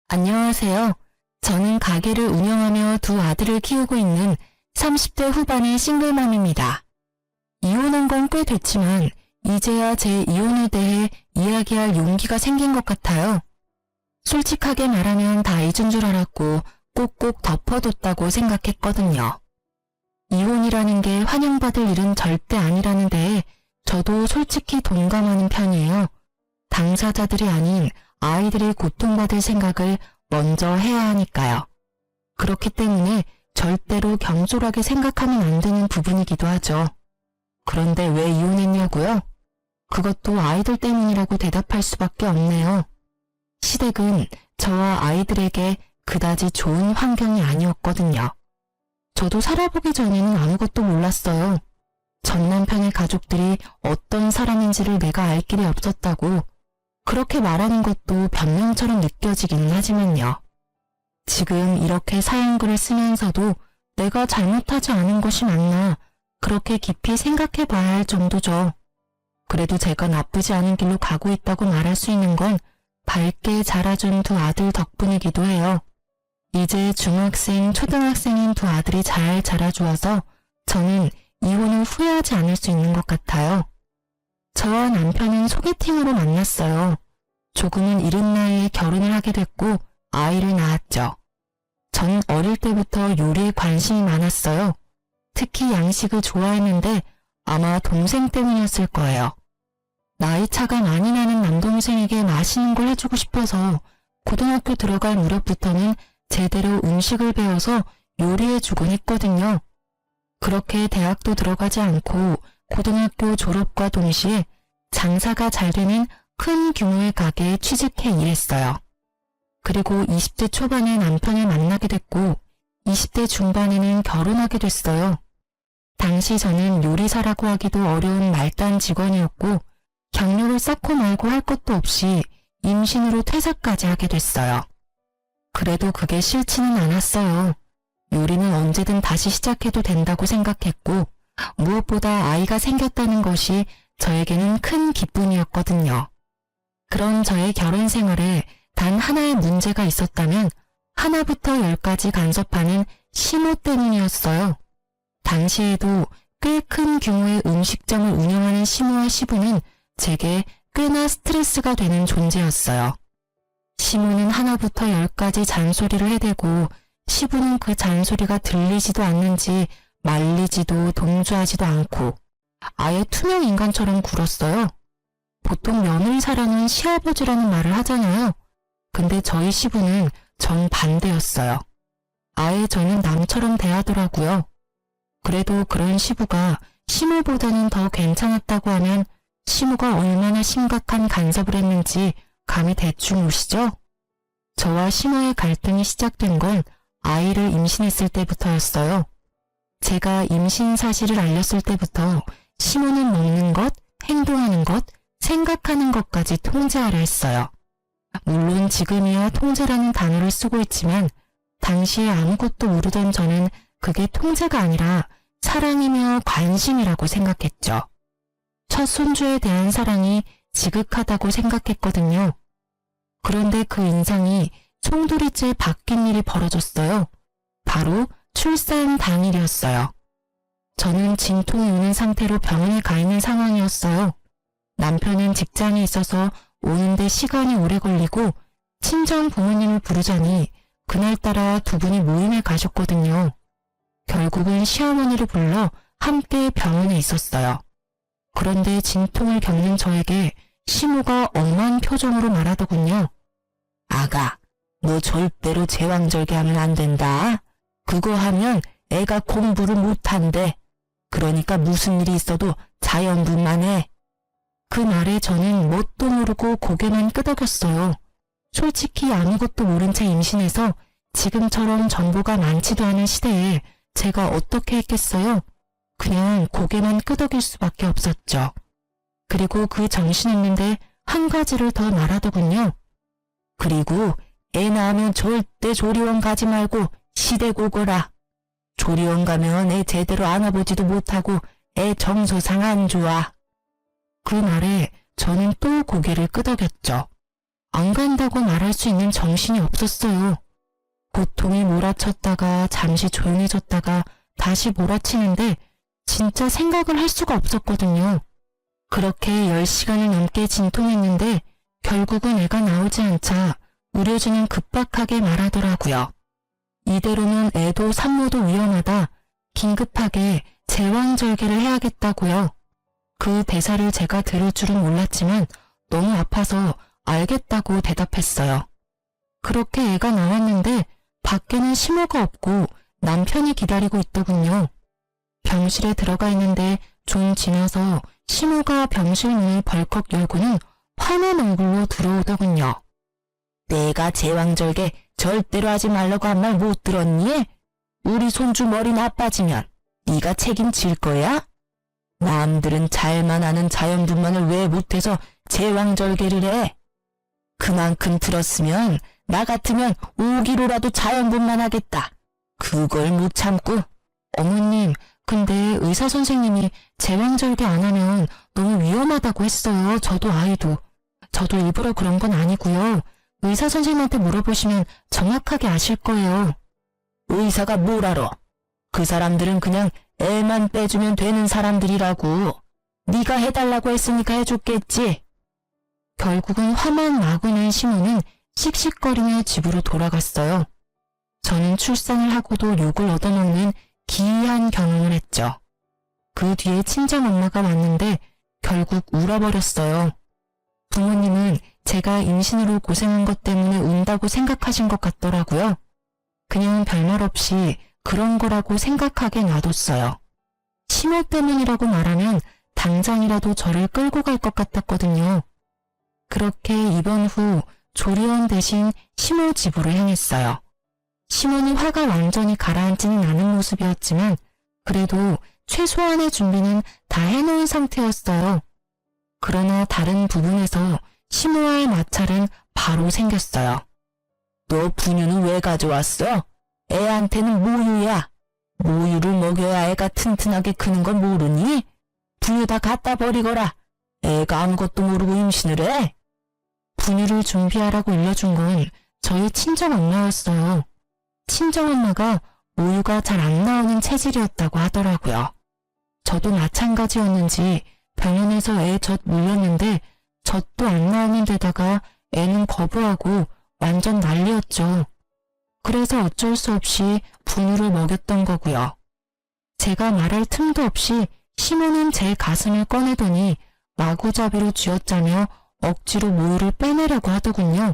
안녕하세요. 저는 가게를 운영하며 두 아들을 키우고 있는 30대 후반의 싱글맘입니다. 이혼한 건 꽤 됐지만 이제야 제 이혼에 대해 이야기할 용기가 생긴 것 같아요. 솔직하게 말하면 다 잊은 줄 알았고 꼭꼭 덮어뒀다고 생각했거든요. 이혼이라는 게 환영받을 일은 절대 아니라는 데에 저도 솔직히 동감하는 편이에요. 당사자들이 아닌 아이들이 고통받을 생각을 먼저 해야 하니까요. 그렇기 때문에 절대로 경솔하게 생각하면 안 되는 부분이기도 하죠. 그런데 왜 이혼했냐고요? 그것도 아이들 때문이라고 대답할 수밖에 없네요. 시댁은 저와 아이들에게 그다지 좋은 환경이 아니었거든요. 저도 살아보기 전에는 아무것도 몰랐어요. 전 남편의 가족들이 어떤 사람인지를 내가 알 길이 없었다고 그렇게 말하는 것도 변명처럼 느껴지기는 하지만요. 지금 이렇게 사연글을 쓰면서도 내가 잘못하지 않은 것이 맞나 그렇게 깊이 생각해 봐야 할 정도죠. 그래도 제가 나쁘지 않은 길로 가고 있다고 말할 수 있는 건 밝게 자라준 두 아들 덕분이기도 해요. 이제 중학생, 초등학생인 두 아들이 잘 자라주어서 저는 이혼을 후회하지 않을 수 있는 것 같아요. 저와 남편은 소개팅으로 만났어요. 조금은 이른 나이에 결혼을 하게 됐고 아이를 낳았죠. 전 어릴 때부터 요리에 관심이 많았어요. 특히 양식을 좋아했는데 아마 동생 때문이었을 거예요. 나이 차가 많이 나는 남동생에게 맛있는 걸 해주고 싶어서 고등학교 들어갈 무렵부터는 제대로 음식을 배워서 요리해주곤 했거든요. 그렇게 대학도 들어가지 않고 고등학교 졸업과 동시에 장사가 잘 되는 큰 규모의 가게에 취직해 일했어요. 그리고 20대 초반에 남편을 만나게 됐고 20대 중반에는 결혼하게 됐어요. 당시 저는 요리사라고 하기도 어려운 말단 직원이었고 경력을 쌓고 말고 할 것도 없이 임신으로 퇴사까지 하게 됐어요. 그래도 그게 싫지는 않았어요. 요리는 언제든 다시 시작해도 된다고 생각했고 무엇보다 아이가 생겼다는 것이 저에게는 큰 기쁨이었거든요. 그런 저의 결혼 생활에 단 하나의 문제가 있었다면 하나부터 열까지 간섭하는 시모 때문이었어요. 당시에도 꽤 큰 규모의 음식점을 운영하는 시모와 시부는 제게 꽤나 스트레스가 되는 존재였어요. 시모는 하나부터 열까지 잔소리를 해대고 시부는 그 잔소리가 들리지도 않는지 말리지도 동조하지도 않고 아예 투명 인간처럼 굴었어요. 보통 며느리사랑은 시아버지라는 말을 하잖아요. 근데 저희 시부는 정반대였어요. 아예 저는 남처럼 대하더라고요. 그래도 그런 시부가 시모보다는 더 괜찮았다고 하면 시모가 얼마나 심각한 간섭을 했는지 감이 대충 오시죠? 저와 시모의 갈등이 시작된 건 아이를 임신했을 때부터였어요. 제가 임신 사실을 알렸을 때부터 시모는 먹는 것, 행동하는 것, 생각하는 것까지 통제하려 했어요. 물론 지금이야 통제라는 단어를 쓰고 있지만 당시에 아무것도 모르던 저는 그게 통제가 아니라 사랑이며 관심이라고 생각했죠. 첫 손주에 대한 사랑이 지극하다고 생각했거든요. 그런데 그 인상이 송두리째 바뀐 일이 벌어졌어요. 바로 출산 당일이었어요. 저는 진통이 오는 상태로 병원에 가 있는 상황이었어요. 남편은 직장에 있어서 오는데 시간이 오래 걸리고 친정 부모님을 부르자니 그날따라 두 분이 모임에 가셨거든요. 결국은 시어머니를 불러 함께 병원에 있었어요. 그런데 진통을 겪는 저에게 시모가 엄한 표정으로 말하더군요. 아가, 너 절대로 제왕절개하면 안 된다. 그거 하면 애가 공부를 못한대. 그러니까 무슨 일이 있어도 자연분만 해. 그 말에 저는 뭣도 모르고 고개만 끄덕였어요. 솔직히 아무것도 모른 채 임신해서 지금처럼 정보가 많지도 않은 시대에 제가 어떻게 했겠어요? 그냥 고개만 끄덕일 수밖에 없었죠. 그리고 그 정신없는데 한 가지를 더 말하더군요. 그리고 애 낳으면 절대 조리원 가지 말고 시댁 오거라. 조리원 가면 애 제대로 안아보지도 못하고 애 정서상 안 좋아. 그 말에 저는 또 고개를 끄덕였죠. 안 간다고 말할 수 있는 정신이 없었어요. 고통이 몰아쳤다가 잠시 조용해졌다가 다시 몰아치는데 진짜 생각을 할 수가 없었거든요. 그렇게 10시간을 넘게 진통했는데 결국은 애가 나오지 않자 의료진은 급박하게 말하더라고요. 이대로는 애도 산모도 위험하다. 긴급하게 제왕절개를 해야겠다고요. 그 대사를 제가 들을 줄은 몰랐지만 너무 아파서 알겠다고 대답했어요. 그렇게 애가 나왔는데 밖에는 시모가 없고 남편이 기다리고 있더군요. 병실에 들어가 있는데 좀 지나서 시모가 병실 문을 벌컥 열고는 화난 얼굴로 들어오더군요. 내가 제왕절개 절대로 하지 말라고 한 말 못 들었니? 우리 손주 머리 나빠지면 네가 책임질 거야? 남들은 잘만 하는 자연분만을 왜 못해서 제왕절개를 해? 그만큼 들었으면 나 같으면 5기로라도 자연분만 하겠다. 그걸 못 참고. 어머님, 근데 의사 선생님이 제왕절개 안 하면 너무 위험하다고 했어요. 저도 아이도. 저도 일부러 그런 건 아니고요. 의사 선생님한테 물어보시면 정확하게 아실 거예요. 의사가 뭘 알아? 그 사람들은 그냥 애만 빼주면 되는 사람들이라고. 네가 해달라고 했으니까 해줬겠지. 결국은 화만 마구 낸 시모는 씩씩거리며 집으로 돌아갔어요. 저는 출산을 하고도 욕을 얻어먹는 기이한 경험을 했죠. 그 뒤에 친정엄마가 왔는데 결국 울어버렸어요. 부모님은 제가 임신으로 고생한 것 때문에 운다고 생각하신 것 같더라고요. 그냥 별말 없이 그런 거라고 생각하게 놔뒀어요. 시모 때문이라고 말하면 당장이라도 저를 끌고 갈 것 같았거든요. 그렇게 입원 후 조리원 대신 시모 집으로 향했어요. 시모는 화가 완전히 가라앉지는 않은 모습이었지만 그래도 최소한의 준비는 다 해놓은 상태였어요. 그러나 다른 부분에서 시모와의 마찰은 바로 생겼어요. 너 분유는 왜 가져왔어? 애한테는 모유야. 모유를 먹여야 애가 튼튼하게 크는 건 모르니? 분유 다 갖다 버리거라. 애가 아무것도 모르고 임신을 해? 분유를 준비하라고 일러준 건 저희 친정엄마였어요. 친정엄마가 모유가 잘 안 나오는 체질이었다고 하더라고요. 저도 마찬가지였는지 병원에서 애 젖 물렸는데 젖도 안 나오는 데다가 애는 거부하고 완전 난리였죠. 그래서 어쩔 수 없이 분유를 먹였던 거고요. 제가 말할 틈도 없이 시모는 제 가슴을 꺼내더니 마구잡이로 쥐어짜며 억지로 모유를 빼내려고 하더군요.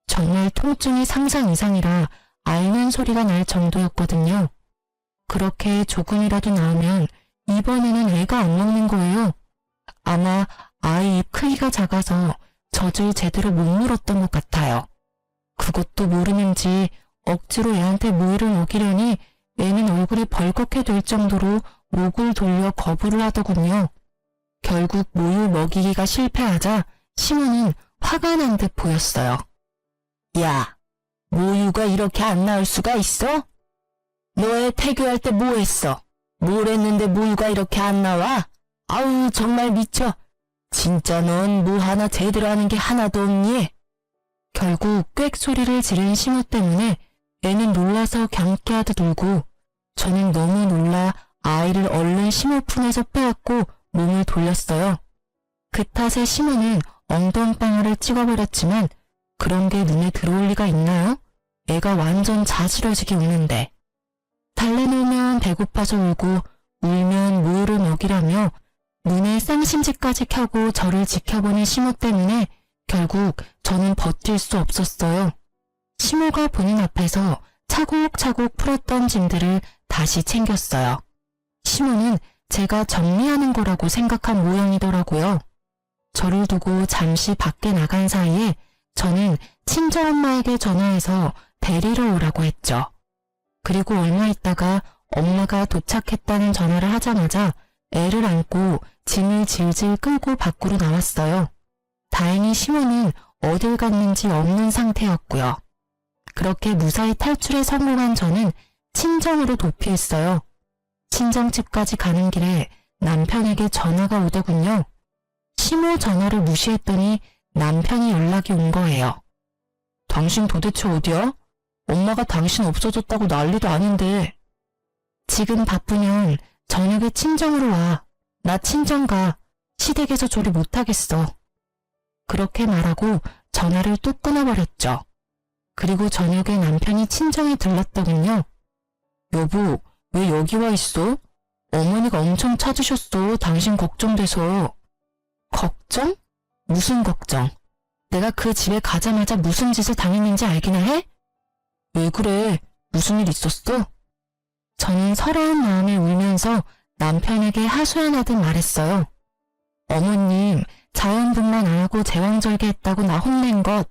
정말 통증이 상상 이상이라 앓는 소리가 날 정도였거든요. 그렇게 조금이라도 나오면 이번에는 애가 안 먹는 거예요. 아마 아이 입 크기가 작아서 젖을 제대로 못 물었던 것 같아요. 그것도 모르는지 억지로 애한테 모유를 먹이려니 애는 얼굴이 벌겋게 될 정도로 목을 돌려 거부를 하더군요. 결국 모유 먹이기가 실패하자 시모는 화가 난 듯 보였어요. 야, 모유가 이렇게 안 나올 수가 있어? 너애 태교할 때 뭐 했어? 뭘 했는데 모유가 이렇게 안 나와? 아우 정말 미쳐. 진짜 넌 뭐 하나 제대로 하는 게 하나도 없니? 결국 꽥 소리를 지른 시모 때문에 애는 놀라서 경계하듯 울고 저는 너무 놀라 아이를 얼른 시모 품에서 빼앗고 몸을 돌렸어요. 그 탓에 시모는 엉덩방아를 찍어버렸지만 그런 게 눈에 들어올 리가 있나요? 애가 완전 자지러지게 우는데. 달래놓으면 배고파서 울고 울면 모유를 먹이라며 눈에 쌍심지까지 켜고 저를 지켜보는 시모 때문에 결국 저는 버틸 수 없었어요. 시모가 본인 앞에서 차곡차곡 풀었던 짐들을 다시 챙겼어요. 시모는 제가 정리하는 거라고 생각한 모양이더라고요. 저를 두고 잠시 밖에 나간 사이에 저는 친정엄마에게 전화해서 데리러 오라고 했죠. 그리고 얼마 있다가 엄마가 도착했다는 전화를 하자마자 애를 안고 짐을 질질 끌고 밖으로 나왔어요. 다행히 시모는 어딜 갔는지 없는 상태였고요. 그렇게 무사히 탈출에 성공한 저는 친정으로 도피했어요. 친정집까지 가는 길에 남편에게 전화가 오더군요. 시모 전화를 무시했더니 남편이 연락이 온 거예요. 당신 도대체 어디야? 엄마가 당신 없어졌다고 난리도 아닌데. 지금 바쁘면 저녁에 친정으로 와. 나 친정 가. 시댁에서 조리 못하겠어. 그렇게 말하고 전화를 뚝 끊어버렸죠. 그리고 저녁에 남편이 친정에 들렀더군요. 여보, 왜 여기 와 있어? 어머니가 엄청 찾으셨어. 당신 걱정돼서. 걱정? 무슨 걱정? 내가 그 집에 가자마자 무슨 짓을 당했는지 알기나 해? 왜 그래? 무슨 일 있었어? 저는 서러운 마음에 울면서 남편에게 하소연하듯 말했어요. 어머님, 자연분만 안 하고 제왕절개했다고 나 혼낸 것.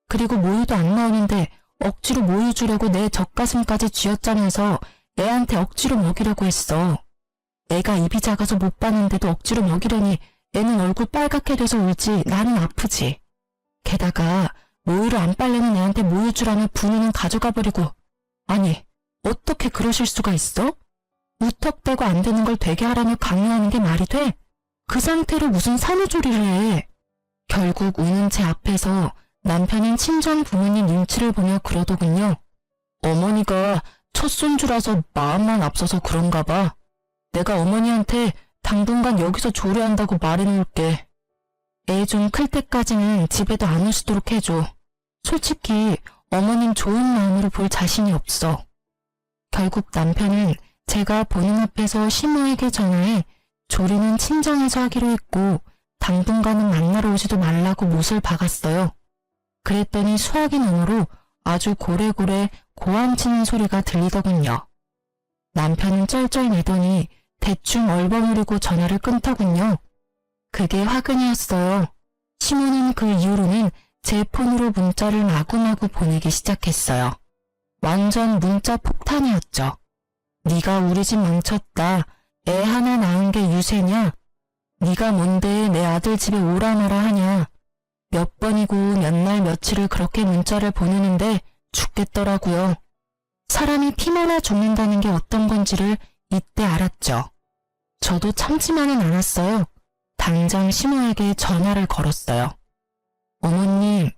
그리고 모유도 안 나오는데 억지로 모유 주려고 내 젖가슴까지 쥐어짜면서 애한테 억지로 먹이려고 했어. 애가 입이 작아서 못 봤는데도 억지로 먹이려니 애는 얼굴 빨갛게 돼서 울지 나는 아프지. 게다가 모유를 안 빨려는 애한테 모유 주라며 분유는 가져가 버리고. 아니, 어떻게 그러실 수가 있어? 무턱대고 안 되는 걸 되게 하라며 강요하는 게 말이 돼? 그 상태로 무슨 산후조리를 해. 결국 우는 제 앞에서 남편인 친정 부모님 눈치를 보며 그러더군요. 어머니가 첫 손주라서 마음만 앞서서 그런가 봐. 내가 어머니한테 당분간 여기서 조리한다고 말해놓을게. 애 좀 클 때까지는 집에도 안 오시도록 해줘. 솔직히 어머님 좋은 마음으로 볼 자신이 없어. 결국 남편은 제가 보는 앞에서 시모에게 전화해 조리는 친정에서 하기로 했고 당분간은 만나러 오지도 말라고 못을 박았어요. 그랬더니 수화기 너머로 아주 고래고래 고함 치는 소리가 들리더군요. 남편은 쩔쩔매더니 대충 얼버무리고 전화를 끊더군요. 그게 화근이었어요. 시모는 그 이후로는 제 폰으로 문자를 마구마구 보내기 시작했어요. 완전 문자 폭탄이었죠. 네가 우리 집 망쳤다. 애 하나 낳은 게 유세냐? 네가 뭔데 내 아들 집에 오라 마라 하냐? 몇 번이고 몇 날 며칠을 그렇게 문자를 보내는데 죽겠더라고요. 사람이 피마나 죽는다는 게 어떤 건지를 이때 알았죠. 저도 참지만은 않았어요. 당장 시모에게 전화를 걸었어요. 어머님,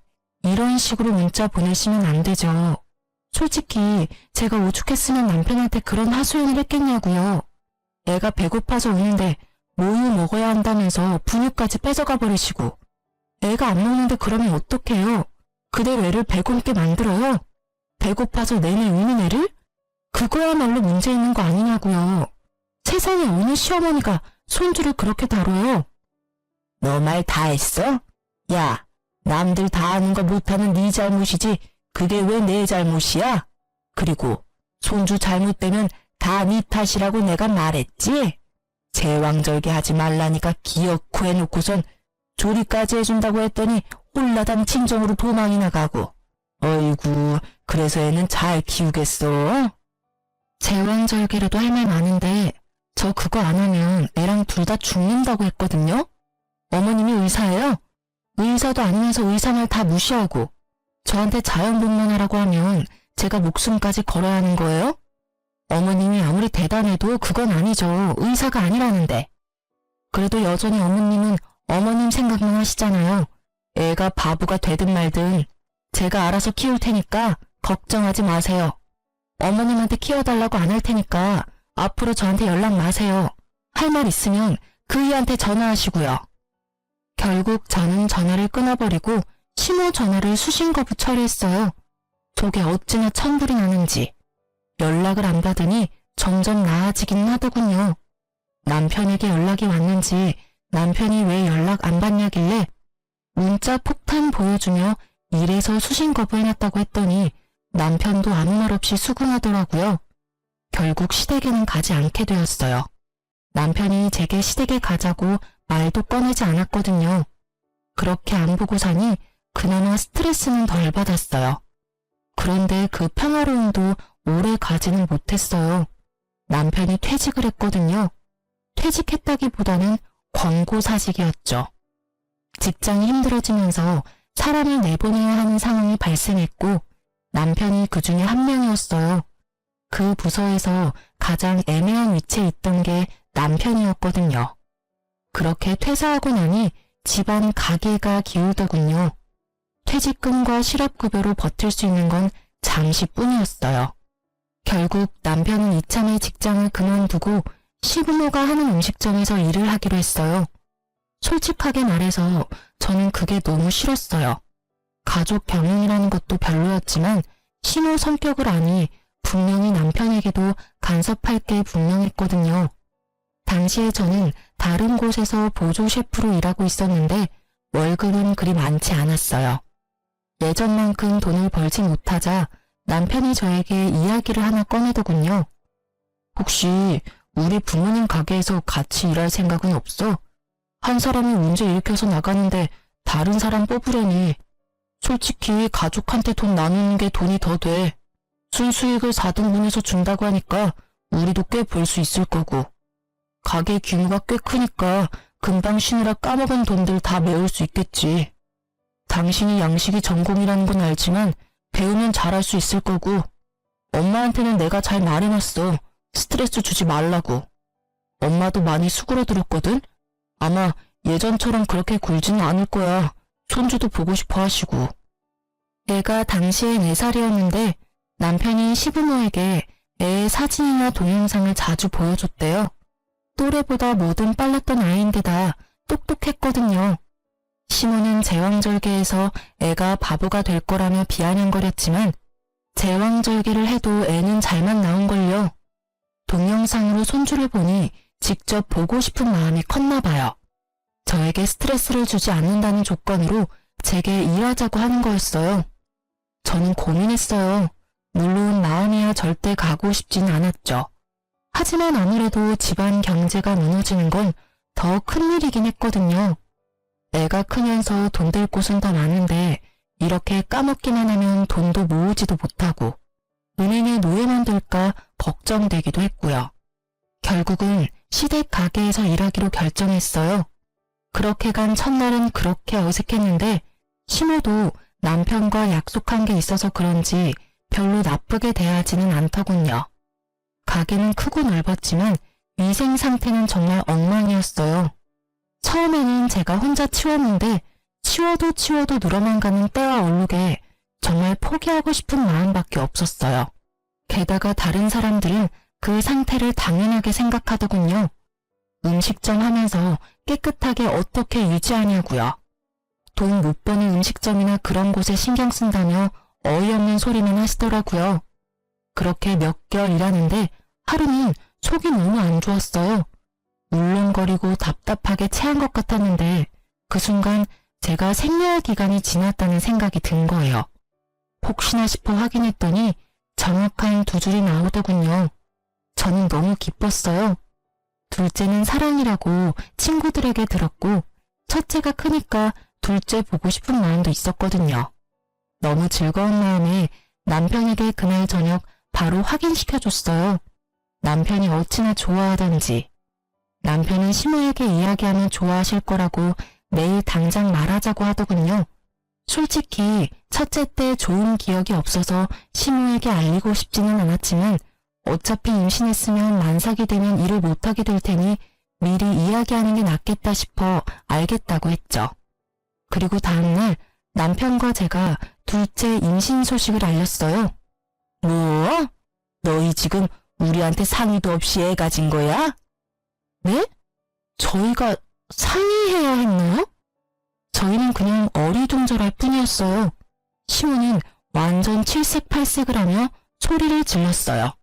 이런 식으로 문자 보내시면 안 되죠. 솔직히 제가 오죽했으면 남편한테 그런 하소연을 했겠냐고요. 애가 배고파서 우는데 모유 먹어야 한다면서 분유까지 뺏어가 버리시고. 애가 안 먹는데 그러면 어떡해요? 그대로 애를 배고프게 만들어요? 배고파서 내내 우는 애를? 그거야말로 문제 있는 거 아니냐고요. 세상에 어느 시어머니가 손주를 그렇게 다뤄요? 너 말 다 했어? 야, 남들 다 아는 거 못하는 네 잘못이지 그게 왜 내 잘못이야? 그리고 손주 잘못되면 다 네 탓이라고 내가 말했지? 제왕절개 하지 말라니까 기어코 해놓고선 조리까지 해준다고 했더니 홀라당 친정으로 도망이 나가고. 어이구, 그래서 애는 잘 키우겠어? 제왕절개라도 할 말 많은데 저 그거 안 하면 애랑 둘 다 죽는다고 했거든요? 어머님이 의사예요? 의사도 아니면서 의사 말 다 무시하고 저한테 자연분만하라고 하면 제가 목숨까지 걸어야 하는 거예요? 어머님이 아무리 대단해도 그건 아니죠. 의사가 아니라는데. 그래도 여전히 어머님은 어머님 생각만 하시잖아요. 애가 바보가 되든 말든 제가 알아서 키울 테니까 걱정하지 마세요. 어머님한테 키워달라고 안 할 테니까 앞으로 저한테 연락 마세요. 할 말 있으면 그이한테 전화하시고요. 결국 저는 전화를 끊어버리고 시모 전화를 수신거부 처리했어요. 속에 어찌나 천불이 나는지. 연락을 안 받으니 점점 나아지긴 하더군요. 남편에게 연락이 왔는지 남편이 왜 연락 안 받냐길래 문자 폭탄 보여주며 이래서 수신거부 해놨다고 했더니 남편도 아무 말 없이 수긍하더라고요. 결국 시댁에는 가지 않게 되었어요. 남편이 제게 시댁에 가자고 말도 꺼내지 않았거든요. 그렇게 안 보고 사니 그나마 스트레스는 덜 받았어요. 그런데 그 평화로움도 오래 가지는 못했어요. 남편이 퇴직을 했거든요. 퇴직했다기보다는 권고사직이었죠. 직장이 힘들어지면서 사람을 내보내야 하는 상황이 발생했고 남편이 그 중에 한 명이었어요. 그 부서에서 가장 애매한 위치에 있던 게 남편이었거든요. 그렇게 퇴사하고 나니 집안 가계가 기울더군요. 퇴직금과 실업급여로 버틸 수 있는 건 잠시뿐이었어요. 결국 남편은 이참에 직장을 그만두고 시부모가 하는 음식점에서 일을 하기로 했어요. 솔직하게 말해서 저는 그게 너무 싫었어요. 가족 병행이라는 것도 별로였지만 시모 성격을 아니 분명히 남편에게도 간섭할 게 분명했거든요. 당시에 저는 다른 곳에서 보조 셰프로 일하고 있었는데 월급은 그리 많지 않았어요. 예전만큼 돈을 벌지 못하자 남편이 저에게 이야기를 하나 꺼내더군요. 혹시 우리 부모님 가게에서 같이 일할 생각은 없어? 한 사람이 문제 일으켜서 나가는데 다른 사람 뽑으려니. 솔직히 가족한테 돈 나누는 게 돈이 더 돼. 순수익을 4등분해서 준다고 하니까 우리도 꽤 벌 수 있을 거고. 가게 규모가 꽤 크니까 금방 쉬느라 까먹은 돈들 다 메울 수 있겠지. 당신이 양식이 전공이라는 건 알지만 배우면 잘할 수 있을 거고. 엄마한테는 내가 잘 말해놨어. 스트레스 주지 말라고. 엄마도 많이 수그러들었거든? 아마 예전처럼 그렇게 굴지는 않을 거야. 손주도 보고 싶어 하시고. 애가 당시에 4살이었는데 남편이 시부모에게 애의 사진이나 동영상을 자주 보여줬대요. 또래보다 뭐든 빨랐던 아이인데다 똑똑했거든요. 시모는 제왕절개에서 애가 바보가 될 거라며 비아냥거렸지만 제왕절개를 해도 애는 잘만 나온걸요. 동영상으로 손주를 보니 직접 보고 싶은 마음이 컸나 봐요. 저에게 스트레스를 주지 않는다는 조건으로 제게 일하자고 하는 거였어요. 저는 고민했어요. 물론 마음이야 절대 가고 싶진 않았죠. 하지만 아무래도 집안 경제가 무너지는 건 더 큰일이긴 했거든요. 애가 크면서 돈 될 곳은 더 많은데 이렇게 까먹기만 하면 돈도 모으지도 못하고 은행에 노예만 될까 걱정되기도 했고요. 결국은 시댁 가게에서 일하기로 결정했어요. 그렇게 간 첫날은 그렇게 어색했는데 시모도 남편과 약속한 게 있어서 그런지 별로 나쁘게 대하지는 않더군요. 가게는 크고 넓었지만 위생 상태는 정말 엉망이었어요. 처음에는 제가 혼자 치웠는데 치워도 늘어만 가는 때와 얼룩에 정말 포기하고 싶은 마음밖에 없었어요. 게다가 다른 사람들은 그 상태를 당연하게 생각하더군요. 음식점 하면서 깨끗하게 어떻게 유지하냐고요. 돈 못 버는 음식점이나 그런 곳에 신경 쓴다며 어이없는 소리만 하시더라고요. 그렇게 몇 개월 일하는데 하루는 속이 너무 안 좋았어요. 울렁거리고 답답하게 체한 것 같았는데 그 순간 제가 생리할 기간이 지났다는 생각이 든 거예요. 혹시나 싶어 확인했더니 정확한 2줄이 나오더군요. 저는 너무 기뻤어요. 둘째는 사랑이라고 친구들에게 들었고 첫째가 크니까 둘째 보고 싶은 마음도 있었거든요. 너무 즐거운 마음에 남편에게 그날 저녁 바로 확인시켜줬어요. 남편이 어찌나 좋아하던지. 남편은 시모에게 이야기하면 좋아하실 거라고 내일 당장 말하자고 하더군요. 솔직히 첫째 때 좋은 기억이 없어서 시모에게 알리고 싶지는 않았지만 어차피 임신했으면 만삭이 되면 일을 못하게 될 테니 미리 이야기하는 게 낫겠다 싶어 알겠다고 했죠. 그리고 다음날 남편과 제가 둘째 임신 소식을 알렸어요. 뭐? 너희 지금 우리한테 상의도 없이 애 가진 거야? 네? 저희가 상의해야 했나요? 저희는 그냥 어리둥절할 뿐이었어요. 시모는 완전 칠색팔색을 하며 소리를 질렀어요.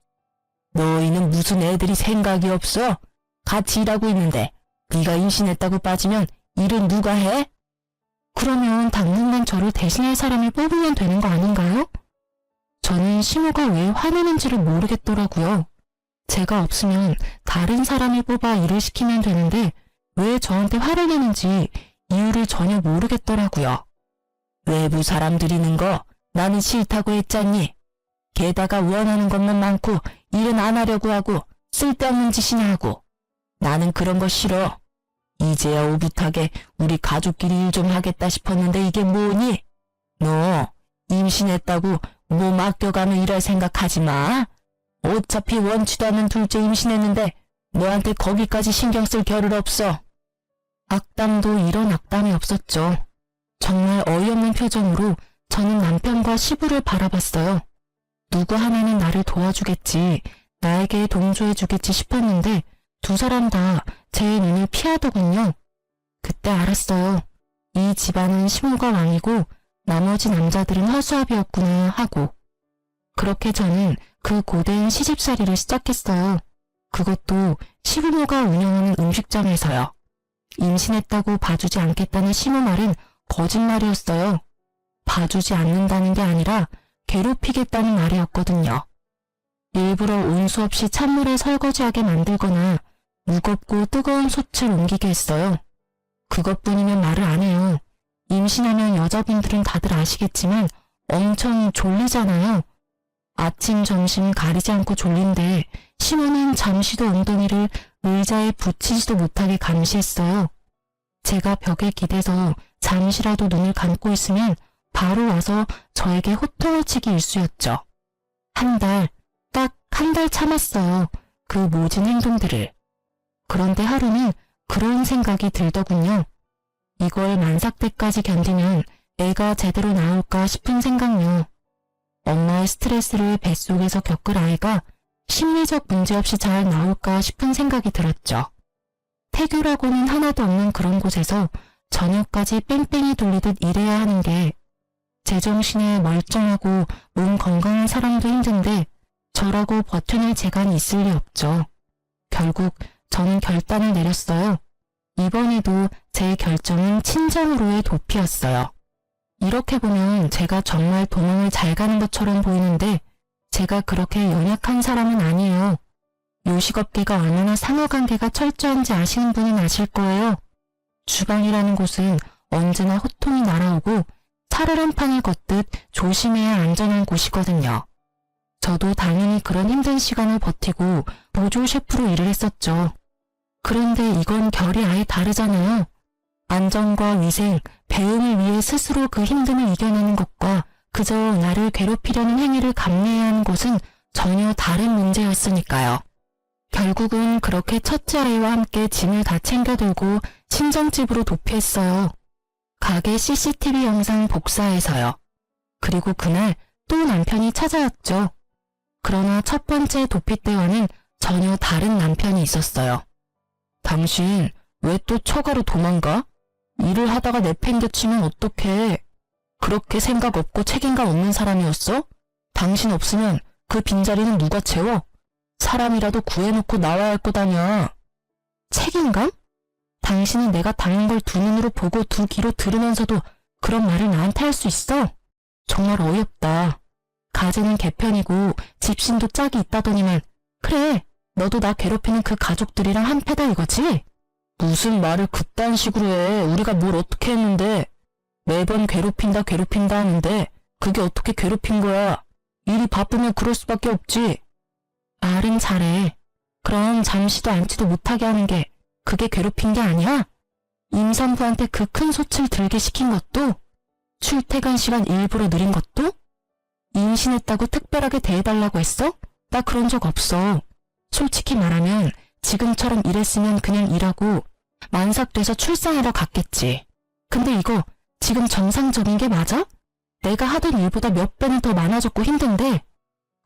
너희는 무슨 애들이 생각이 없어? 같이 일하고 있는데 네가 임신했다고 빠지면 일은 누가 해? 그러면 당분간 저를 대신할 사람을 뽑으면 되는 거 아닌가요? 저는 시모가 왜 화내는지를 모르겠더라고요. 제가 없으면 다른 사람을 뽑아 일을 시키면 되는데 왜 저한테 화를 내는지 이유를 전혀 모르겠더라고요. 외부 사람 들이는 거 나는 싫다고 했잖니. 게다가 원하는 것만 많고 일은 안 하려고 하고 쓸데없는 짓이나 하고. 나는 그런 거 싫어. 이제야 오붓하게 우리 가족끼리 일 좀 하겠다 싶었는데 이게 뭐니? 너 임신했다고 뭐 맡겨가며 일할 생각하지 마. 어차피 원치도 않는 둘째 임신했는데 너한테 거기까지 신경 쓸 겨를 없어. 악담도 이런 악담이 없었죠. 정말 어이없는 표정으로 저는 남편과 시부를 바라봤어요. 누구 하나는 나를 도와주겠지, 나에게 동조해주겠지 싶었는데 두 사람 다 제 눈을 피하더군요. 그때 알았어요. 이 집안은 시부가 왕이고 나머지 남자들은 허수아비였구나 하고. 그렇게 저는 그 고된 시집살이를 시작했어요. 그것도 시부모가 운영하는 음식점에서요. 임신했다고 봐주지 않겠다는 시모 말은 거짓말이었어요. 봐주지 않는다는 게 아니라 괴롭히겠다는 말이었거든요. 일부러 온수 없이 찬물에 설거지하게 만들거나 무겁고 뜨거운 솥을 옮기게 했어요. 그것뿐이면 말을 안 해요. 임신하면 여자분들은 다들 아시겠지만 엄청 졸리잖아요. 아침, 점심 가리지 않고 졸린데 시모는 잠시도 엉덩이를 의자에 붙이지도 못하게 감시했어요. 제가 벽에 기대서 잠시라도 눈을 감고 있으면 바로 와서 저에게 호통을 치기 일쑤였죠. 딱 한 달 참았어요. 그 모진 행동들을. 그런데 하루는 그런 생각이 들더군요. 이걸 만삭 때까지 견디면 애가 제대로 나올까 싶은 생각요. 엄마의 스트레스를 뱃속에서 겪을 아이가 심리적 문제 없이 잘 나올까 싶은 생각이 들었죠. 태교라고는 하나도 없는 그런 곳에서 저녁까지 뺑뺑이 돌리듯 일해야 하는 게 제정신에 멀쩡하고 몸 건강한 사람도 힘든데 저라고 버텨낼 재간이 있을 리 없죠. 결국 저는 결단을 내렸어요. 이번에도 제 결정은 친정으로의 도피였어요. 이렇게 보면 제가 정말 도망을 잘 가는 것처럼 보이는데 제가 그렇게 연약한 사람은 아니에요. 요식업계가 얼마나 상하관계가 철저한지 아시는 분은 아실 거예요. 주방이라는 곳은 언제나 호통이 날아오고 살을 한 판을 걷듯 조심해야 안전한 곳이거든요. 저도 당연히 그런 힘든 시간을 버티고 보조 셰프로 일을 했었죠. 그런데 이건 결이 아예 다르잖아요. 안전과 위생, 배움을 위해 스스로 그 힘듦을 이겨내는 것과 그저 나를 괴롭히려는 행위를 감내해야 하는 것은 전혀 다른 문제였으니까요. 결국은 그렇게 첫째 아이와 함께 짐을 다 챙겨들고 친정집으로 도피했어요. 가게 CCTV 영상 복사해서요. 그리고 그날 또 남편이 찾아왔죠. 그러나 첫 번째 도피 때와는 전혀 다른 남편이 있었어요. 당신 왜 또 처가로 도망가? 일을 하다가 내팽개치면 어떡해? 그렇게 생각 없고 책임감 없는 사람이었어? 당신 없으면 그 빈자리는 누가 채워? 사람이라도 구해놓고 나와야 할 것 아니야. 책임감? 당신은 내가 당한 걸 두 눈으로 보고 두 귀로 들으면서도 그런 말을 나한테 할 수 있어? 정말 어이없다. 가재는 개편이고 집신도 짝이 있다더니만 그래, 너도 나 괴롭히는 그 가족들이랑 한패다 이거지? 무슨 말을 그딴 식으로 해. 우리가 뭘 어떻게 했는데. 매번 괴롭힌다 하는데 그게 어떻게 괴롭힌 거야. 일이 바쁘면 그럴 수밖에 없지. 말은 잘해. 그럼 잠시도 앉지도 못하게 하는 게 그게 괴롭힌 게 아니야? 임산부한테 그 큰 솥을 들게 시킨 것도? 출퇴근 시간 일부러 느린 것도? 임신했다고 특별하게 대해달라고 했어? 나 그런 적 없어. 솔직히 말하면 지금처럼 일했으면 그냥 일하고 만삭돼서 출산하러 갔겠지. 근데 이거 지금 정상적인 게 맞아? 내가 하던 일보다 몇 배는 더 많아졌고 힘든데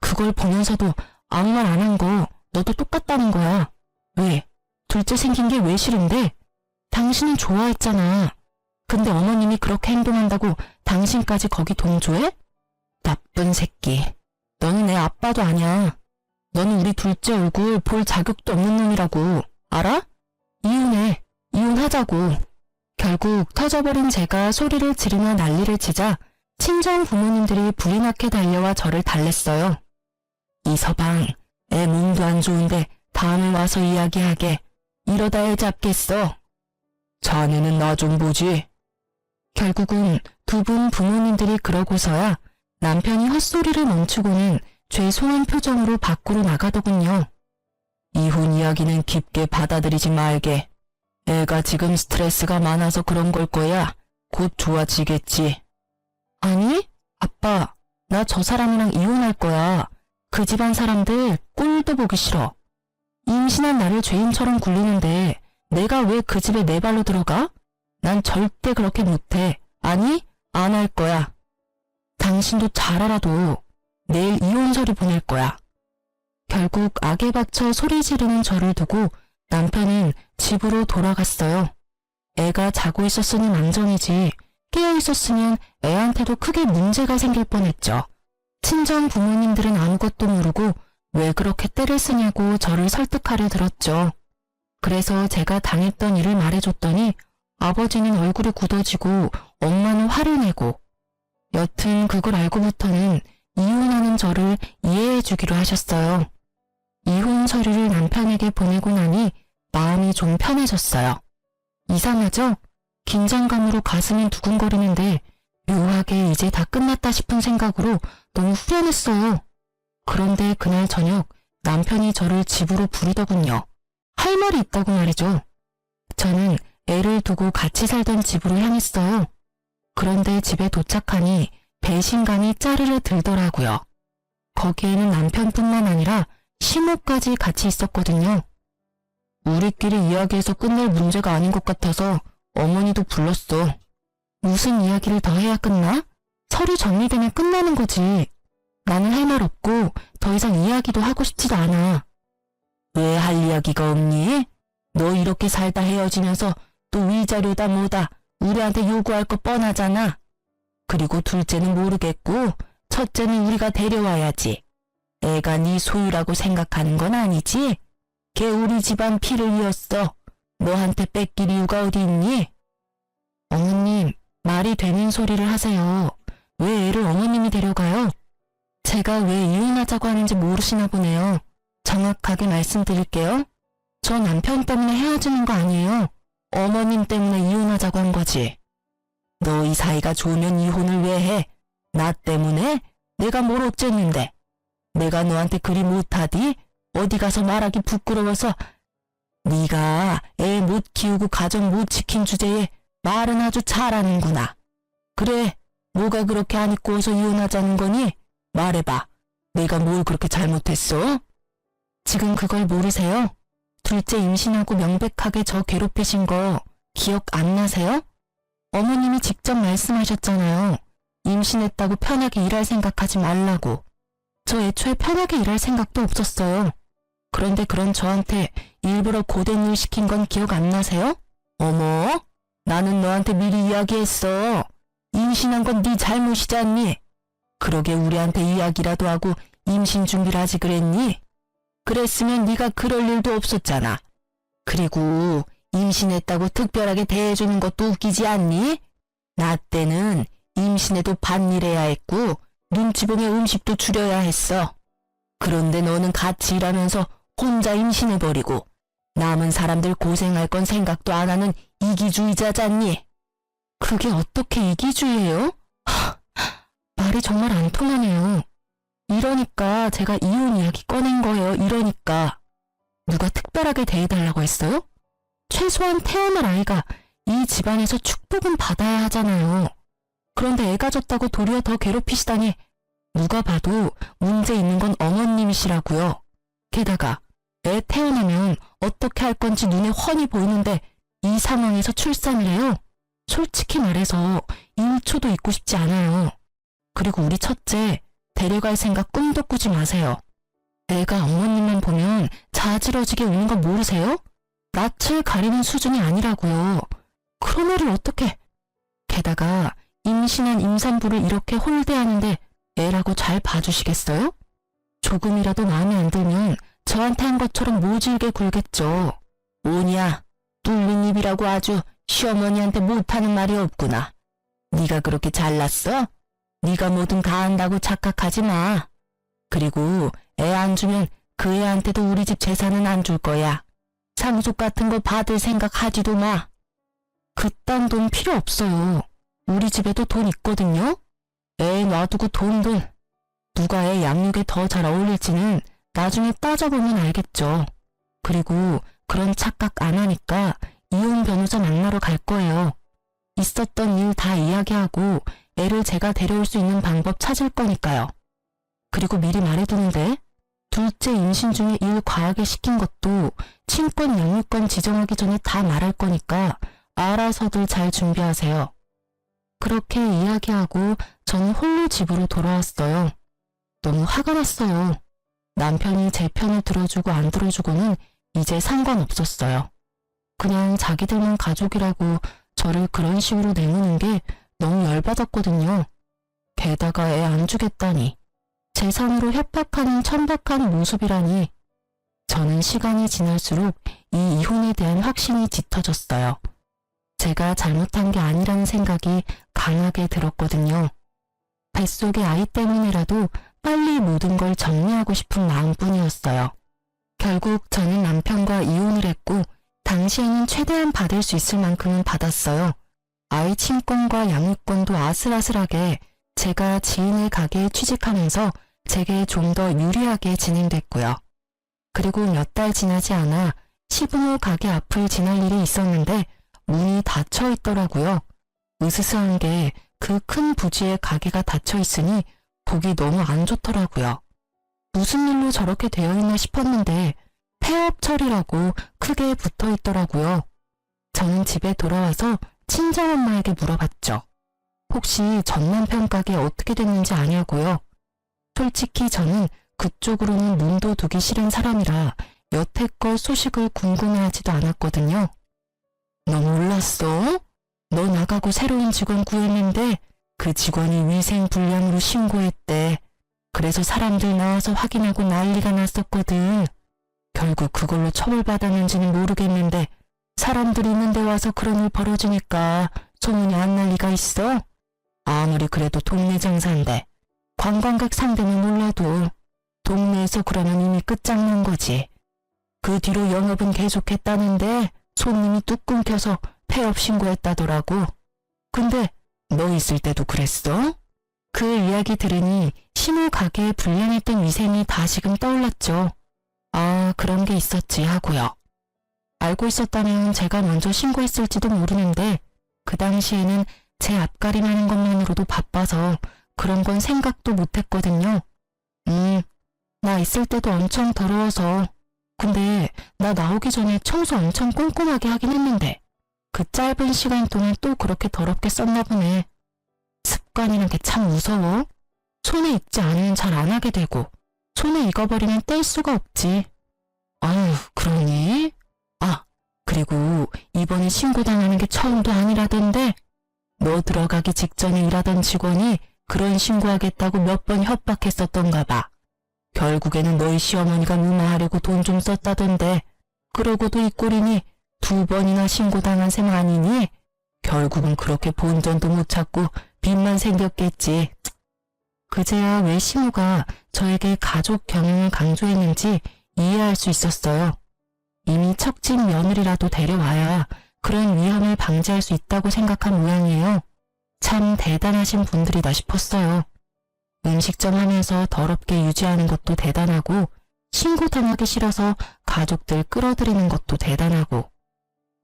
그걸 보면서도 아무 말 안 한 거 너도 똑같다는 거야. 왜? 둘째 생긴 게 왜 싫은데? 당신은 좋아했잖아. 근데 어머님이 그렇게 행동한다고 당신까지 거기 동조해? 나쁜 새끼. 너는 내 아빠도 아니야. 너는 우리 둘째 얼굴 볼 자격도 없는 놈이라고. 알아? 이혼해. 이혼하자고. 결국 터져버린 제가 소리를 지르며 난리를 치자 친정 부모님들이 불이 나게 달려와 저를 달랬어요. 이서방, 애 몸도 안 좋은데 다음에 와서 이야기하게. 이러다 애 잡겠어. 자네는 나 좀 보지. 결국은 두 분 부모님들이 그러고서야 남편이 헛소리를 멈추고는 죄송한 표정으로 밖으로 나가더군요. 이혼 이야기는 깊게 받아들이지 말게. 애가 지금 스트레스가 많아서 그런 걸 거야. 곧 좋아지겠지. 아니, 아빠, 나 저 사람이랑 이혼할 거야. 그 집안 사람들 꼴도 보기 싫어. 임신한 나를 죄인처럼 굴리는데 내가 왜 그 집에 내 발로 들어가? 난 절대 그렇게 못해. 아니, 안 할 거야. 당신도 잘 알아도 내일 이혼서를 보낼 거야. 결국 악에 받쳐 소리 지르는 저를 두고 남편은 집으로 돌아갔어요. 애가 자고 있었으니 망정이지 깨어 있었으면 애한테도 크게 문제가 생길 뻔했죠. 친정 부모님들은 아무것도 모르고 왜 그렇게 때를 쓰냐고 저를 설득하려 들었죠. 그래서 제가 당했던 일을 말해줬더니 아버지는 얼굴이 굳어지고 엄마는 화를 내고 여튼 그걸 알고부터는 이혼하는 저를 이해해 주기로 하셨어요. 이혼 서류를 남편에게 보내고 나니 마음이 좀 편해졌어요. 이상하죠? 긴장감으로 가슴이 두근거리는데 묘하게 이제 다 끝났다 싶은 생각으로 너무 후련했어요. 그런데 그날 저녁 남편이 저를 집으로 부르더군요. 할 말이 있다고 말이죠. 저는 애를 두고 같이 살던 집으로 향했어요. 그런데 집에 도착하니 배신감이 짜르르 들더라고요. 거기에는 남편뿐만 아니라 시모까지 같이 있었거든요. 우리끼리 이야기해서 끝낼 문제가 아닌 것 같아서 어머니도 불렀어. 무슨 이야기를 더 해야 끝나? 서류 정리되면 끝나는 거지. 나는 할 말 없고 더 이상 이야기도 하고 싶지도 않아. 왜 할 이야기가 없니? 너 이렇게 살다 헤어지면서 또 위자료다 뭐다 우리한테 요구할 거 뻔하잖아. 그리고 둘째는 모르겠고 첫째는 우리가 데려와야지. 애가 네 소유라고 생각하는 건 아니지? 걔 우리 집안 피를 이었어. 너한테 뺏길 이유가 어디 있니? 어머님, 말이 되는 소리를 하세요. 왜 애를 어머님이 데려가요? 제가 왜 이혼하자고 하는지 모르시나 보네요. 정확하게 말씀드릴게요. 저 남편 때문에 헤어지는 거 아니에요. 어머님 때문에 이혼하자고 한 거지. 너 이 사이가 좋으면 이혼을 왜 해? 나 때문에? 내가 뭘 어쨌는데? 내가 너한테 그리 못하디? 어디 가서 말하기 부끄러워서. 네가 애 못 키우고 가정 못 지킨 주제에 말은 아주 잘하는구나. 그래, 뭐가 그렇게 안 입고서 이혼하자는 거니? 말해봐. 내가 뭘 그렇게 잘못했어? 지금 그걸 모르세요? 둘째 임신하고 명백하게 저 괴롭히신 거 기억 안 나세요? 어머님이 직접 말씀하셨잖아요. 임신했다고 편하게 일할 생각하지 말라고. 저 애초에 편하게 일할 생각도 없었어요. 그런데 그런 저한테 일부러 고된 일 시킨 건 기억 안 나세요? 어머, 나는 너한테 미리 이야기했어. 임신한 건 네 잘못이지 않니? 그러게 우리한테 이야기라도 하고 임신 준비를 하지 그랬니? 그랬으면 네가 그럴 일도 없었잖아. 그리고 임신했다고 특별하게 대해주는 것도 웃기지 않니? 나 때는 임신해도 밭일해야 했고 눈치 보며 음식도 줄여야 했어. 그런데 너는 같이 일하면서 혼자 임신해버리고 남은 사람들 고생할 건 생각도 안 하는 이기주의자잖니? 그게 어떻게 이기주의예요? 말이 정말 안 통하네요. 이러니까 제가 이혼 이야기 꺼낸 거예요. 이러니까. 누가 특별하게 대해달라고 했어요? 최소한 태어날 아이가 이 집안에서 축복은 받아야 하잖아요. 그런데 애가 졌다고 도리어 더 괴롭히시다니 누가 봐도 문제 있는 건 어머님이시라고요. 게다가 애 태어나면 어떻게 할 건지 눈에 훤히 보이는데 이 상황에서 출산을 해요? 솔직히 말해서 1초도 있고 싶지 않아요. 그리고 우리 첫째 데려갈 생각 꿈도 꾸지 마세요. 애가 어머님만 보면 자지러지게 우는 거 모르세요? 낯을 가리는 수준이 아니라고요. 그런 애를 어떻게... 게다가 임신한 임산부를 이렇게 홀대하는데 애라고 잘 봐주시겠어요? 조금이라도 마음에 안 들면 저한테 한 것처럼 모질게 굴겠죠. 오냐, 뚫린 입이라고 아주 시어머니한테 못하는 말이 없구나. 네가 그렇게 잘났어? 네가 뭐든 다 안다고 착각하지 마. 그리고 애 안 주면 그 애한테도 우리 집 재산은 안 줄 거야. 상속 같은 거 받을 생각 하지도 마. 그딴 돈 필요 없어요. 우리 집에도 돈 있거든요. 애 놔두고 돈. 누가 애 양육에 더 잘 어울릴지는 나중에 따져보면 알겠죠. 그리고 그런 착각 안 하니까 이혼 변호사 만나러 갈 거예요. 있었던 일 다 이야기하고 애를 제가 데려올 수 있는 방법 찾을 거니까요. 그리고 미리 말해두는데 둘째 임신 중에 일 과하게 시킨 것도 친권 양육권 지정하기 전에 다 말할 거니까 알아서들 잘 준비하세요. 그렇게 이야기하고 저는 홀로 집으로 돌아왔어요. 너무 화가 났어요. 남편이 제 편을 들어주고 안 들어주고는 이제 상관없었어요. 그냥 자기들만 가족이라고 저를 그런 식으로 내모는 게 너무 열받았거든요. 게다가 애 안 주겠다니. 재산으로 협박하는 천박한 모습이라니. 저는 시간이 지날수록 이 이혼에 대한 확신이 짙어졌어요. 제가 잘못한 게 아니라는 생각이 강하게 들었거든요. 뱃속의 아이 때문이라도 빨리 모든 걸 정리하고 싶은 마음뿐이었어요. 결국 저는 남편과 이혼을 했고 당시에는 최대한 받을 수 있을 만큼은 받았어요. 아이 친권과 양육권도 아슬아슬하게 제가 지인의 가게에 취직하면서 제게 좀 더 유리하게 진행됐고요. 그리고 몇 달 지나지 않아 시부모 가게 앞을 지날 일이 있었는데 문이 닫혀 있더라고요. 으스스한 게 그 큰 부지에 가게가 닫혀 있으니 보기 너무 안 좋더라고요. 무슨 일로 저렇게 되어 있나 싶었는데 폐업 처리라고 크게 붙어 있더라고요. 저는 집에 돌아와서 친정엄마에게 물어봤죠. 혹시 전 남편 가게 어떻게 됐는지 아냐고요. 솔직히 저는 그쪽으로는 눈도 두기 싫은 사람이라 여태껏 소식을 궁금해하지도 않았거든요. 너 몰랐어? 너 나가고 새로운 직원 구했는데 그 직원이 위생 불량으로 신고했대. 그래서 사람들 나와서 확인하고 난리가 났었거든. 결국 그걸로 처벌받았는지는 모르겠는데 사람들이 있는데 와서 그런 일 벌어지니까 소문이 안 날 리가 있어? 아무리 그래도 동네 장사인데 관광객 상대는 몰라도 동네에서 그러면 이미 끝장난 거지. 그 뒤로 영업은 계속했다는데 손님이 뚝 끊겨서 폐업 신고했다더라고. 근데 너 있을 때도 그랬어? 그 이야기 들으니 시모 가게에 불량했던 위생이 다시금 떠올랐죠. 아, 그런 게 있었지 하고요. 알고 있었다면 제가 먼저 신고했을지도 모르는데 그 당시에는 제 앞가림하는 것만으로도 바빠서 그런 건 생각도 못했거든요. 나 있을 때도 엄청 더러워서. 근데 나 나오기 전에 청소 엄청 꼼꼼하게 하긴 했는데 그 짧은 시간 동안 또 그렇게 더럽게 썼나 보네. 습관이란 게 참 무서워. 손에 익지 않으면 잘 안 하게 되고 손에 익어버리면 뗄 수가 없지. 아유, 그러니? 아, 그리고 이번에 신고당하는 게 처음도 아니라던데 너 들어가기 직전에 일하던 직원이 그런 신고하겠다고 몇 번 협박했었던가 봐. 결국에는 너희 시어머니가 무마하려고 돈 좀 썼다던데 그러고도 이 꼴이니 2번이나 신고당한 셈 아니니? 결국은 그렇게 본전도 못 찾고 빚만 생겼겠지. 그제야 왜 시모가 저에게 가족 경영을 강조했는지 이해할 수 있었어요. 이미 척진 며느리라도 데려와야 그런 위험을 방지할 수 있다고 생각한 모양이에요. 참 대단하신 분들이다 싶었어요. 음식점 하면서 더럽게 유지하는 것도 대단하고 신고당하기 싫어서 가족들 끌어들이는 것도 대단하고.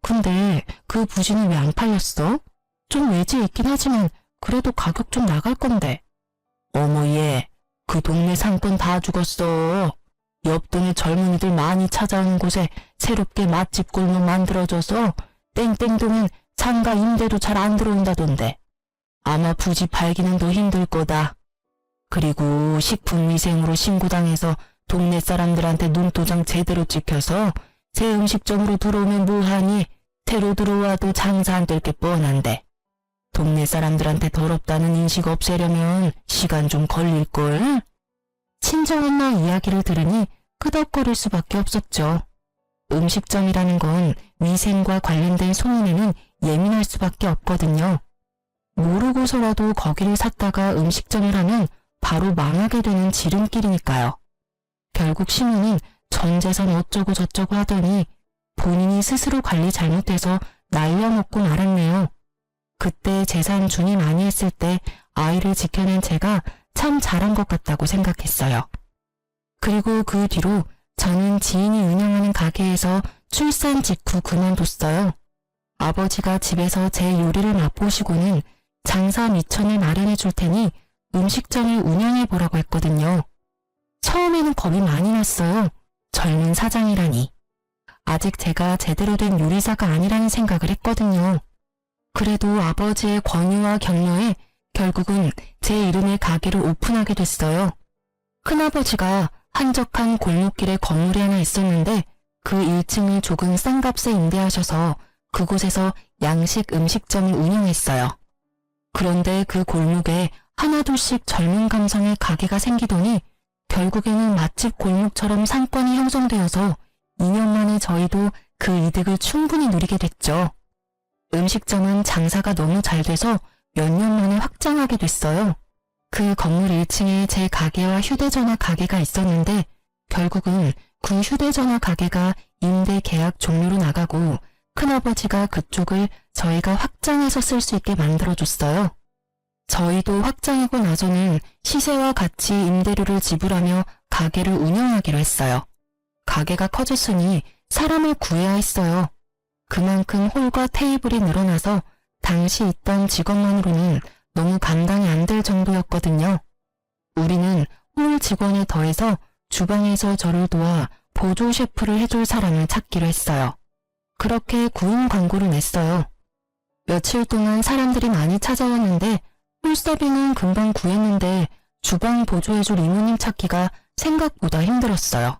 근데 그 부지는 왜 안 팔렸어? 좀 외지에 있긴 하지만 그래도 가격 좀 나갈 건데. 어머 얘, 그 동네 상권 다 죽었어. 옆동에 젊은이들 많이 찾아오는 곳에 새롭게 맛집 골목 만들어줘서 땡땡동은 상가 임대도 잘 안 들어온다던데. 아마 부지 팔기는 더 힘들 거다. 그리고 식품위생으로 신고당해서 동네 사람들한테 눈도장 제대로 찍혀서 새 음식점으로 들어오면 뭐하니? 새로 들어와도 장사 안 될 게 뻔한데. 동네 사람들한테 더럽다는 인식 없애려면 시간 좀 걸릴걸? 친정엄마 이야기를 들으니 끄덕거릴 수밖에 없었죠. 음식점이라는 건 위생과 관련된 소문에는 예민할 수밖에 없거든요. 모르고서라도 거기를 샀다가 음식점을 하면 바로 망하게 되는 지름길이니까요. 결국 시모는 전 재산 어쩌고 저쩌고 하더니 본인이 스스로 관리 잘못해서 날려먹고 말았네요. 그때 재산 준이 많이 했을 때 아이를 지켜낸 제가 참 잘한 것 같다고 생각했어요. 그리고 그 뒤로 저는 지인이 운영하는 가게에서 출산 직후 그만뒀어요. 아버지가 집에서 제 요리를 맛보시고는 장사 미천을 마련해 줄 테니 음식점을 운영해 보라고 했거든요. 처음에는 겁이 많이 났어요. 젊은 사장이라니. 아직 제가 제대로 된 요리사가 아니라는 생각을 했거든요. 그래도 아버지의 권유와 격려에 결국은 제 이름의 가게를 오픈하게 됐어요. 큰아버지가 한적한 골목길에 건물이 하나 있었는데 그 1층을 조금 싼 값에 임대하셔서 그곳에서 양식 음식점을 운영했어요. 그런데 그 골목에 하나둘씩 젊은 감성의 가게가 생기더니 결국에는 맛집 골목처럼 상권이 형성되어서 2년 만에 저희도 그 이득을 충분히 누리게 됐죠. 음식점은 장사가 너무 잘 돼서 몇 년 만에 확장하게 됐어요. 그 건물 1층에 제 가게와 휴대전화 가게가 있었는데 결국은 그 휴대전화 가게가 임대 계약 종료로 나가고 큰아버지가 그쪽을 저희가 확장해서 쓸 수 있게 만들어줬어요. 저희도 확장하고 나서는 시세와 같이 임대료를 지불하며 가게를 운영하기로 했어요. 가게가 커졌으니 사람을 구해야 했어요. 그만큼 홀과 테이블이 늘어나서 당시 있던 직원만으로는 너무 감당이 안 될 정도였거든요. 우리는 홀 직원에 더해서 주방에서 저를 도와 보조 셰프를 해줄 사람을 찾기로 했어요. 그렇게 구인 광고를 냈어요. 며칠 동안 사람들이 많이 찾아왔는데 홀서빙은 금방 구했는데 주방 보조해줄 이모님 찾기가 생각보다 힘들었어요.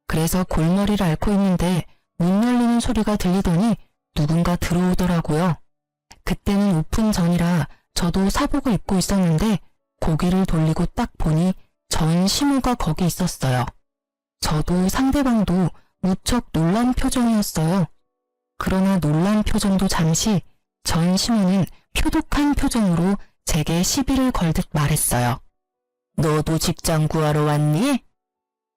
그래서 골머리를 앓고 있는데 문 열리는 소리가 들리더니 누군가 들어오더라고요. 그때는 오픈 전이라 저도 사복을 입고 있었는데 고개를 돌리고 딱 보니 전 시모가 거기 있었어요. 저도 상대방도 무척 놀란 표정이었어요. 그러나 놀란 표정도 잠시 전 시모는 표독한 표정으로 제게 시비를 걸듯 말했어요. 너도 직장 구하러 왔니?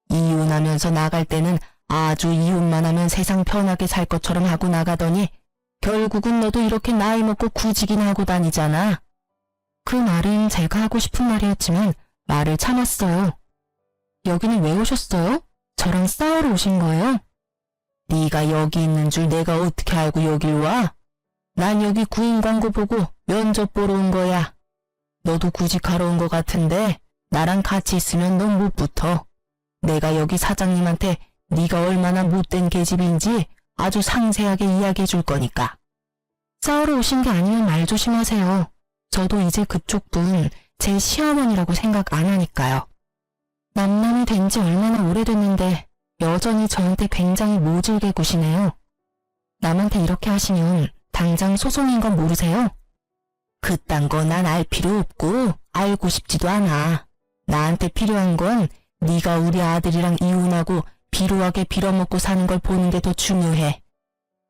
이혼하면서 나갈 때는 아주 이혼만 하면 세상 편하게 살 것처럼 하고 나가더니 결국은 너도 이렇게 나이 먹고 구직이나 하고 다니잖아. 그 말은 제가 하고 싶은 말이었지만 말을 참았어요. 여기는 왜 오셨어요? 저랑 싸우러 오신 거예요? 네가 여기 있는 줄 내가 어떻게 알고 여길 와? 난 여기 구인 광고 보고 면접 보러 온 거야. 너도 구직하러 온 거 같은데 나랑 같이 있으면 넌 못 붙어. 내가 여기 사장님한테 네가 얼마나 못된 계집인지 아주 상세하게 이야기해 줄 거니까. 싸우러 오신 게 아니면 말 조심하세요. 저도 이제 그쪽 분 제 시어머니라고 생각 안 하니까요. 남남이 된 지 얼마나 오래됐는데 여전히 저한테 굉장히 모질게 구시네요. 남한테 이렇게 하시면 당장 소송인 건 모르세요? 그딴 거 난 알 필요 없고 알고 싶지도 않아. 나한테 필요한 건 네가 우리 아들이랑 이혼하고 비루하게 빌어먹고 사는 걸 보는 게 더 중요해.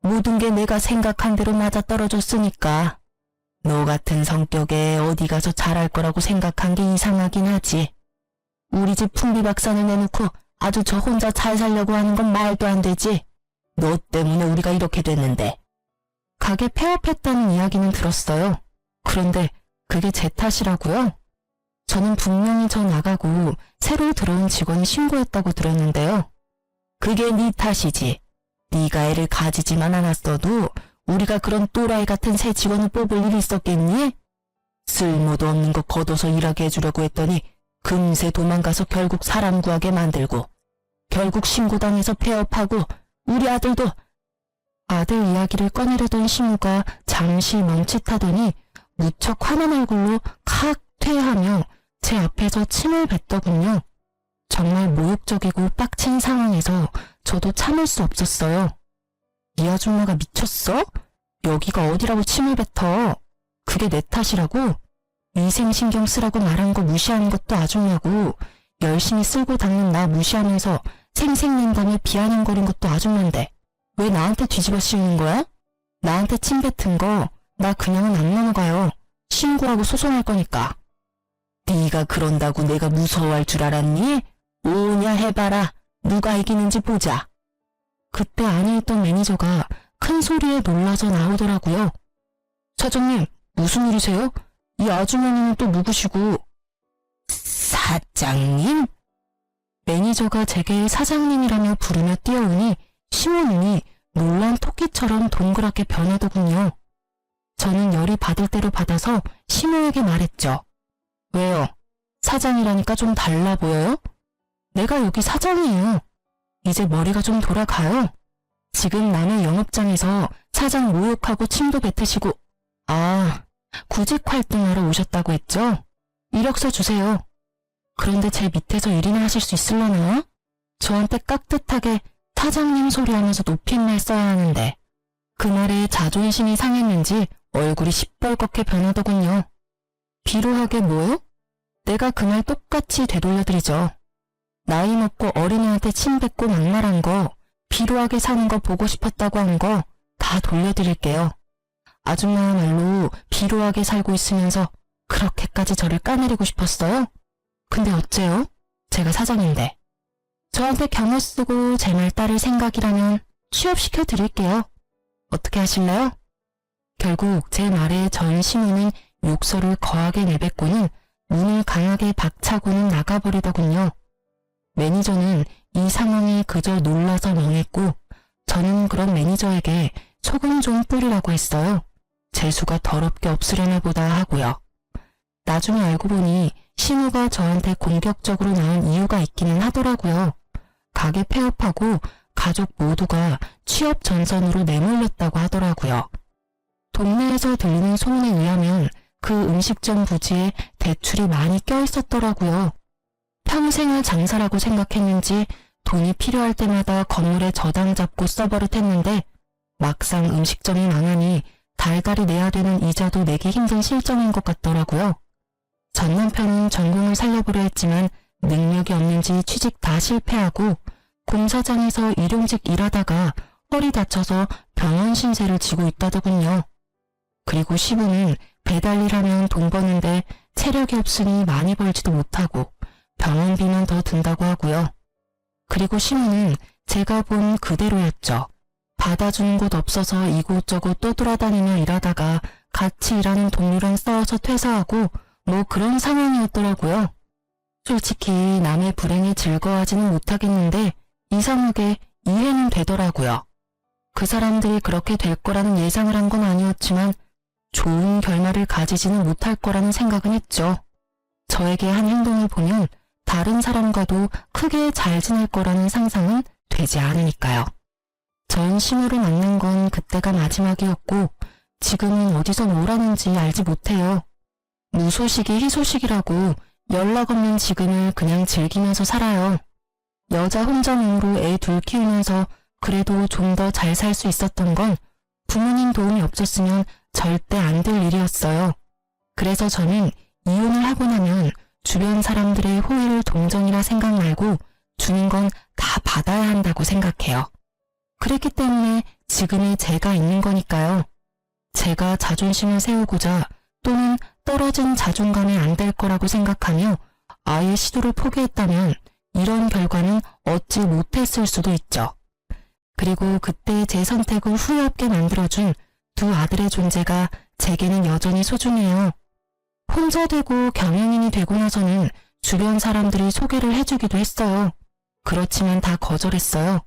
모든 게 내가 생각한 대로 맞아떨어졌으니까. 너 같은 성격에 어디 가서 잘할 거라고 생각한 게 이상하긴 하지. 우리 집 풍비박산을 내놓고 아주 저 혼자 잘 살려고 하는 건 말도 안 되지. 너 때문에 우리가 이렇게 됐는데. 가게 폐업했다는 이야기는 들었어요. 그런데 그게 제 탓이라고요? 저는 분명히 저 나가고 새로 들어온 직원이 신고했다고 들었는데요. 그게 네 탓이지. 네가 애를 가지지만 않았어도 우리가 그런 또라이 같은 새 직원을 뽑을 일이 있었겠니? 쓸모도 없는 거 걷어서 일하게 해주려고 했더니 금세 도망가서 결국 사람 구하게 만들고 결국 신고당해서 폐업하고 우리 아들도. 아들 이야기를 꺼내려던 시무가 잠시 멈칫하더니 무척 화난 얼굴로 칵 퇴하며 제 앞에서 침을 뱉더군요. 정말 모욕적이고 빡친 상황에서 저도 참을 수 없었어요. 이 아줌마가 미쳤어? 여기가 어디라고 침을 뱉어? 그게 내 탓이라고? 위생신경 쓰라고 말한 거 무시하는 것도 아줌마고 열심히 쓸고 닦는 나 무시하면서 생색낸다며 비아냥거린 것도 아줌마인데 왜 나한테 뒤집어 씌우는 거야? 나한테 침 뱉은 거 나 그냥은 안 넘어가요. 신고하고 소송할 거니까. 네가 그런다고 내가 무서워할 줄 알았니? 오냐 해봐라. 누가 이기는지 보자. 그때 안에 있던 매니저가 큰 소리에 놀라서 나오더라고요. 사장님, 무슨 일이세요? 이 아주머니는 또 누구시고? 사장님? 매니저가 제게 사장님이라며 부르며 뛰어오니 시모 눈이 놀란 토끼처럼 동그랗게 변하더군요. 저는 열이 받을 대로 받아서 시모에게 말했죠. 왜요? 사장이라니까 좀 달라 보여요? 내가 여기 사장이에요. 이제 머리가 좀 돌아가요. 지금 남의 영업장에서 사장 모욕하고 침도 뱉으시고, 아, 구직 활동하러 오셨다고 했죠? 이력서 주세요. 그런데 제 밑에서 일이나 하실 수 있으려나? 저한테 깍듯하게 사장님 소리하면서 높임말 써야 하는데 그 말에 자존심이 상했는지 얼굴이 시뻘겋게 변하더군요. 비루하게 뭐요? 내가 그 말 똑같이 되돌려드리죠. 나이 먹고 어린애한테 침 뱉고 막말한 거, 비루하게 사는 거 보고 싶었다고 한 거 다 돌려드릴게요. 아줌마야말로 비루하게 살고 있으면서 그렇게까지 저를 까내리고 싶었어요? 근데 어째요? 제가 사장인데. 저한테 경호 쓰고 제 말 따를 생각이라면 취업시켜 드릴게요. 어떻게 하실래요? 결국 제 말에 전 신우는 욕설을 거하게 내뱉고는 문을 강하게 박차고는 나가버리더군요. 매니저는 이 상황에 그저 놀라서 멍했고 저는 그런 매니저에게 소금 좀 뿌리라고 했어요. 재수가 더럽게 없으려나 보다 하고요. 나중에 알고 보니 신우가 저한테 공격적으로 나온 이유가 있기는 하더라고요. 가게 폐업하고 가족 모두가 취업 전선으로 내몰렸다고 하더라고요. 동네에서 들리는 소문에 의하면 그 음식점 부지에 대출이 많이 껴있었더라고요. 평생을 장사라고 생각했는지 돈이 필요할 때마다 건물에 저당 잡고 써버릇했는데 막상 음식점이 망하니 달달이 내야 되는 이자도 내기 힘든 실정인 것 같더라고요. 전 남편은 전공을 살려보려 했지만 능력이 없는지 취직 다 실패하고 공사장에서 일용직 일하다가 허리 다쳐서 병원 신세를 지고 있다더군요. 그리고 시부는 배달일 하면 돈 버는데 체력이 없으니 많이 벌지도 못하고 병원비만 더 든다고 하고요. 그리고 시부는 제가 본 그대로였죠. 받아주는 곳 없어서 이곳저곳 떠돌아다니며 일하다가 같이 일하는 동료랑 싸워서 퇴사하고 뭐 그런 상황이었더라고요. 솔직히 남의 불행에 즐거워하지는 못하겠는데 이상하게 이해는 되더라고요. 그 사람들이 그렇게 될 거라는 예상을 한 건 아니었지만 좋은 결말을 가지지는 못할 거라는 생각은 했죠. 저에게 한 행동을 보면 다른 사람과도 크게 잘 지낼 거라는 상상은 되지 않으니까요. 전 신우를 만난 건 그때가 마지막이었고 지금은 어디서 뭘 하는지 알지 못해요. 무소식이 희소식이라고 연락 없는 지금을 그냥 즐기면서 살아요. 여자 혼자놈으로 애 둘 키우면서 그래도 좀 더 잘 살 수 있었던 건 부모님 도움이 없었으면 절대 안 될 일이었어요. 그래서 저는 이혼을 하고 나면 주변 사람들의 호의를 동정이라 생각 말고 주는 건 다 받아야 한다고 생각해요. 그랬기 때문에 지금의 제가 있는 거니까요. 제가 자존심을 세우고자 또는 떨어진 자존감이 안 될 거라고 생각하며 아예 시도를 포기했다면 이런 결과는 얻지 못했을 수도 있죠. 그리고 그때 제 선택을 후회 없게 만들어준 두 아들의 존재가 제게는 여전히 소중해요. 혼자 되고 경영인이 되고 나서는 주변 사람들이 소개를 해주기도 했어요. 그렇지만 다 거절했어요.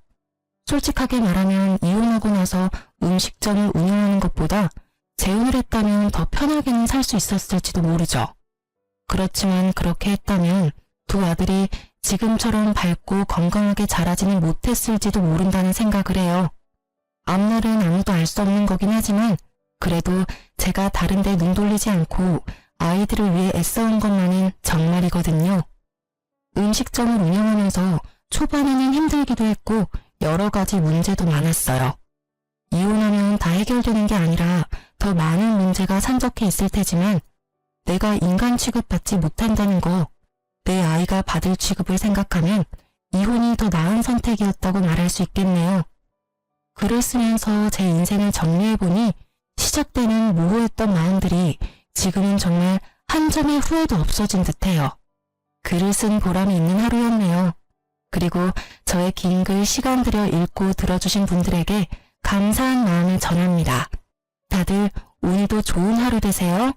솔직하게 말하면 이혼하고 나서 음식점을 운영하는 것보다 재혼을 했다면 더 편하게는 살 수 있었을지도 모르죠. 그렇지만 그렇게 했다면 두 아들이 지금처럼 밝고 건강하게 자라지는 못했을지도 모른다는 생각을 해요. 앞날은 아무도 알 수 없는 거긴 하지만 그래도 제가 다른 데 눈 돌리지 않고 아이들을 위해 애써온 것만은 정말이거든요. 음식점을 운영하면서 초반에는 힘들기도 했고 여러 가지 문제도 많았어요. 이혼하면 다 해결되는 게 아니라 더 많은 문제가 산적해 있을 테지만 내가 인간 취급받지 못한다는 거, 내 아이가 받을 취급을 생각하면 이혼이 더 나은 선택이었다고 말할 수 있겠네요. 글을 쓰면서 제 인생을 정리해보니 시작되는 모호했던 마음들이 지금은 정말 한 점의 후회도 없어진 듯해요. 글을 쓴 보람이 있는 하루였네요. 그리고 저의 긴 글 시간 들여 읽고 들어주신 분들에게 감사한 마음을 전합니다. 다들 오늘도 좋은 하루 되세요.